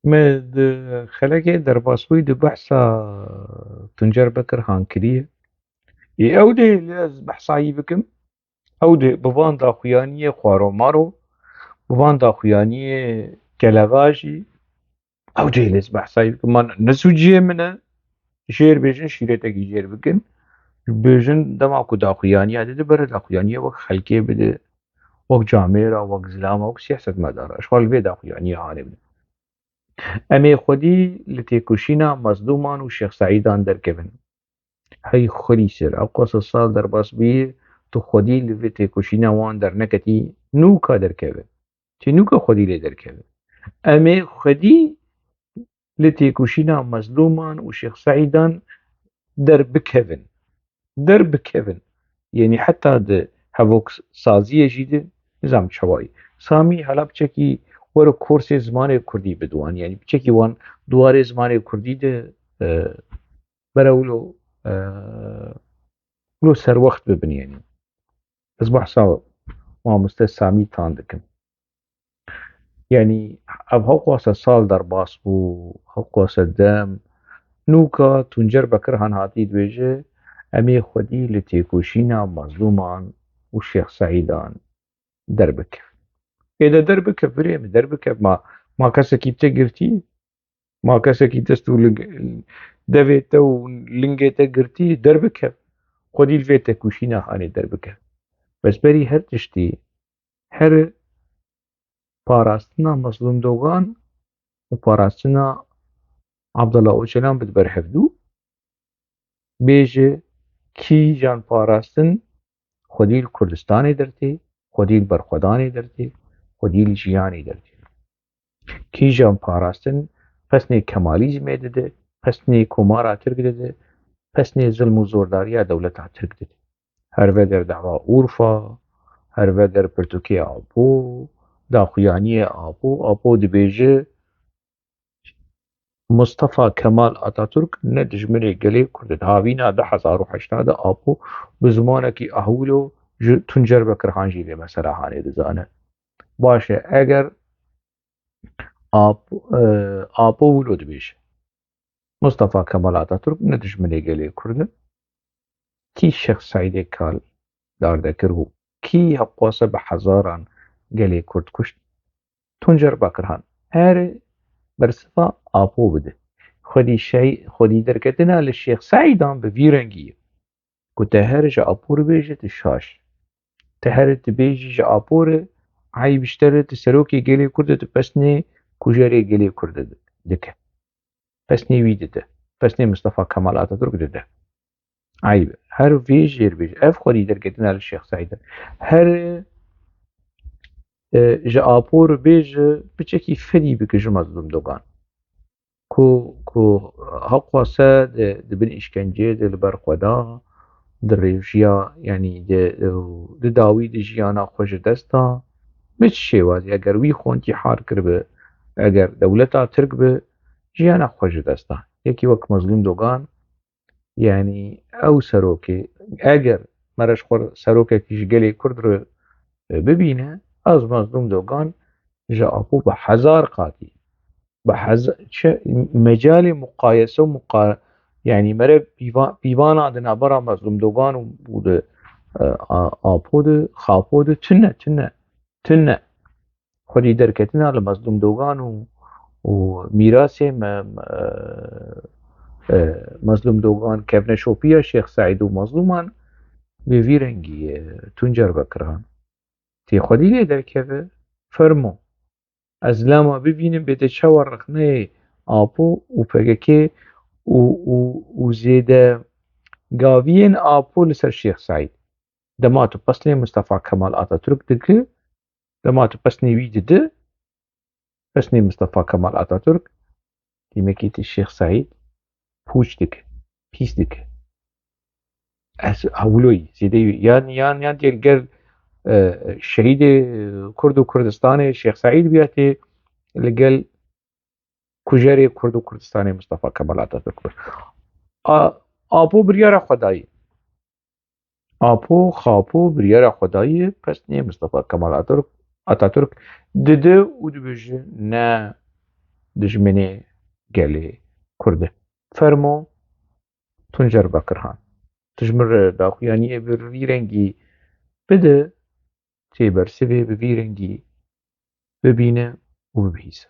مد خلقي درباسوي دو بحثا تنجر بكر هانكريه أودي لز بحثايي بكم أودي بوان دا خوانية خوارو مارو بوان دا خوانية كلاغاجي أودي لز بحثايي بكم من نسوجيه منه جير بيجن شيرتكي جير بكن بيجن دما كو دا خوانية دي بره دا خوانية وك خلقي بده وك جاميرا وك زلامة وك سياسة مدار أشغال بي دا خوانية هاني بده أمي خودي لتيكوشينا مظلومان وشيخ سعيدان دركبن هەی خۆری سێر ئەو قۆسە ساڵ دەرباس بێ تو خودی لێ تێکۆشینە وان دەرنەکەتی نوکە دەرکەوێت چی نوکە خودی لێ دەرکەوێت ئەمێ خودی لە تێکۆشینە مەزلومان و شێخ سەعیدان دەربکەون یعنی حتا هەڤۆک سازیەژی دێ نزام چەوایی سامی هەلا بچێکی وەرە کۆرسێ زمانێ کوردی بدوان یعنی بچێکی وان دوارێ زمانێ کوردی دێ بەرەولۆ ولو سەر وەخت ببنێنی ez behsa mamoste Samî tan dikim yani ev hewqasa sal derbas bû hewqasa dem nûka Tuncer Bekir han hatî dibêje em ê xwedî li têkoşîna mazlûman û Şêx Seîdan derbikeve êde derbikev birê min derbikev ma kesekî te girtî ma kesekî dest û devê te û lingê te girtî derbikev xwedî li vê têkoşîna hanê derbikev بەسبەری هەر تشتی هەر پاراستنا مەزلوم دۆگان و پاراستنا عەبدەڵا ئۆچەلان بد بەرهەڤدوو بێژە کیژان پاراستن خودی li Kurdistanê dertê xwedî li berxwedanê dertê xwedî li jiyanê dertê kîjan parastin pesnê kemalîzmê dide pesnê komara Tirk dide pesnê zilm û zordariya dewleta Tirk dide herve der dava Urfa herve der pirtûkê Apû daxuyaniyê Apû dibêje Mustefa Kemal Atatürk ne dijminê gelê Kurd in havîna 2008 de Apû bi zimanekî ahûl û ji Tuncer Bekir han jî vê mesela hanê dizane baş e eger Apû wilo dibêje Mustefa Kemal Atatürk ne dijminê gelê Kurd in kî Şêx Seîdê kal dardekir û kî hewqase bi hezaran gelê Kurd kuşt Tuncer Bekir han erê bersiva Apû bide xwedî derketina li Şêx Seîdan bi vî rengî ye ku te her ji Apû re bêje tu şaş te her dibêjî ji Apû re heyî bîşter tu serokê gelê Kurd tu pesnê kujerê gelê Kurd dike pesnê wî dide pesnê Mustefa Kemal Atatürk dide heyî her vê jêr bêje ev xwedî derketina li Şêx Seîdan her ji Apû re bêje biçekî fedî bike ji mezlûm dogan ku hewqase dibin îşkenceyê de li ber xweda di rêviya yanî di dawî di jiyana xwe ji dest da bi çi şêwazî eger wî xwe intîhar kiribe eger dewleta Tirk bi jiyana xwe ji dest da yekî wek mezlûm dogan yanî ew serokê eger mereşxwar serokekî ji gelê Kurd re bibîne ez mezlûm dogan ji Apû bi hezar qatî مجال مقایسه و yani mere pîvana di navbera mezlûmdogan û di Apû de Xapû de tune xwedî derketina li mezlûmdogan û mîrasê mezlûmdogan kevneşopiya Şêx Seîd û mezlûman bi vî rengî ye Tuncer Bekir han tê xwedî lê derkeve fermo ez lama bibînim bête çawa rexneyê Apû û PKK û zêde gaviyên Apû li ser Şêx Seîd dema tu pesnê Mustefa Kemal Atatürk dike dema tu pesnê wî dide pesnê Mustefa Kemal Atatürk dîmekî tu Şêx Seîd pûç dike pîs dike ez hewloyî zêde yan tê li gel şehîdê Kurd û Kurdistanê Şêx Seîd biya tê li gel kujerê Kurd û Kurdistanê Mustefa Kemal Atatürk bir Apû biryara xwe daye Apû Xapû biryara xwe daye pesnê Mustefa Kemal Atatürk dide û dibêje ne دژمنێ gelê Kurd e. Fermo Tuncer Bekirhan tijmir daxuyaniyê bi vî rengî bide têbersivê bi vî rengî bibîne û bibihîse.